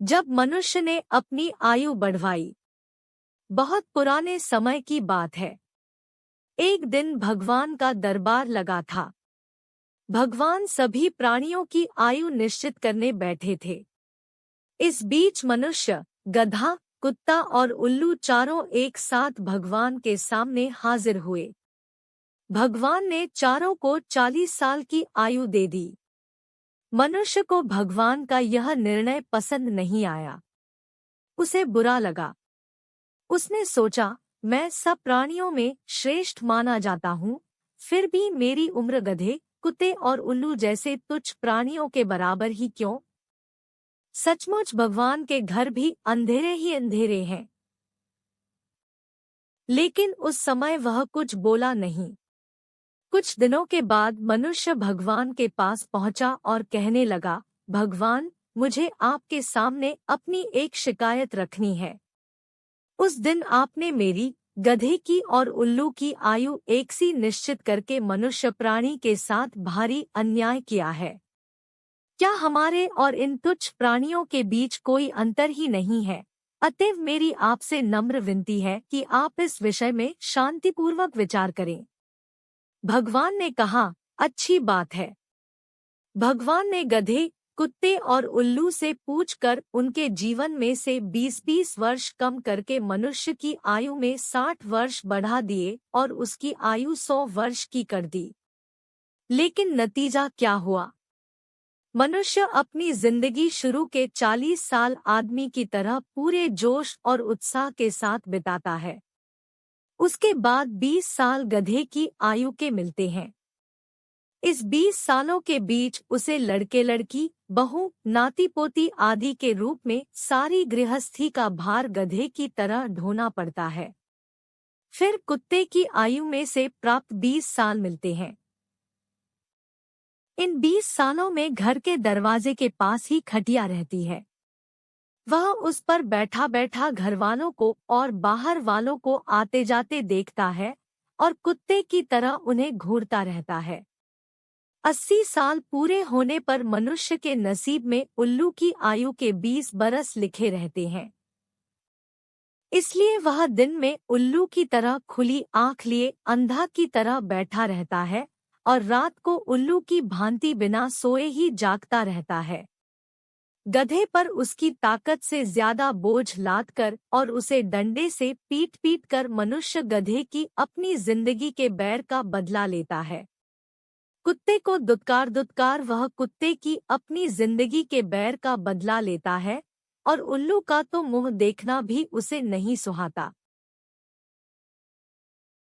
जब मनुष्य ने अपनी आयु बढ़वाई। बहुत पुराने समय की बात है। एक दिन भगवान का दरबार लगा था। भगवान सभी प्राणियों की आयु निश्चित करने बैठे थे। इस बीच मनुष्य, गधा, कुत्ता और उल्लू चारों एक साथ भगवान के सामने हाजिर हुए। भगवान ने चारों को 40 साल की आयु दे दी। मनुष्य को भगवान का यह निर्णय पसंद नहीं आया। उसे बुरा लगा। उसने सोचा, मैं सब प्राणियों में श्रेष्ठ माना जाता हूँ, फिर भी मेरी उम्र गधे, कुत्ते और उल्लू जैसे तुच्छ प्राणियों के बराबर ही क्यों? सचमुच भगवान के घर भी अंधेरे ही अंधेरे हैं। लेकिन उस समय वह कुछ बोला नहीं। कुछ दिनों के बाद मनुष्य भगवान के पास पहुंचा और कहने लगा, भगवान, मुझे आपके सामने अपनी एक शिकायत रखनी है। उस दिन आपने मेरी, गधे की और उल्लू की आयु एक सी निश्चित करके मनुष्य प्राणी के साथ भारी अन्याय किया है। क्या हमारे और इन तुच्छ प्राणियों के बीच कोई अंतर ही नहीं है? अतएव मेरी आपसे नम्र विनती है कि आप इस विषय में शांतिपूर्वक विचार करें। भगवान ने कहा, अच्छी बात है। भगवान ने गधे, कुत्ते और उल्लू से पूछकर उनके जीवन में से 20-20 वर्ष कम करके मनुष्य की आयु में 60 वर्ष बढ़ा दिए और उसकी आयु 100 वर्ष की कर दी। लेकिन नतीजा क्या हुआ? मनुष्य अपनी जिंदगी शुरू के 40 साल आदमी की तरह पूरे जोश और उत्साह के साथ बिताता है। उसके बाद 20 साल गधे की आयु के मिलते हैं। इस 20 सालों के बीच उसे लड़के लड़की, बहू, नाती पोती आदि के रूप में सारी गृहस्थी का भार गधे की तरह ढोना पड़ता है। फिर कुत्ते की आयु में से प्राप्त 20 साल मिलते हैं। इन 20 सालों में घर के दरवाजे के पास ही खटिया रहती है। वह उस पर बैठा बैठा घरवालों को और बाहर वालों को आते जाते देखता है और कुत्ते की तरह उन्हें घूरता रहता है। 80 साल पूरे होने पर मनुष्य के नसीब में उल्लू की आयु के 20 बरस लिखे रहते हैं। इसलिए वह दिन में उल्लू की तरह खुली आंख लिए अंधा की तरह बैठा रहता है और रात को उल्लू की भांति बिना सोए ही जागता रहता है। गधे पर उसकी ताकत से ज्यादा बोझ लादकर और उसे डंडे से पीट पीट कर मनुष्य गधे की अपनी जिंदगी के बैर का बदला लेता है। कुत्ते को दुत्कार दुत्कार वह कुत्ते की अपनी जिंदगी के बैर का बदला लेता है और उल्लू का तो मुंह देखना भी उसे नहीं सुहाता।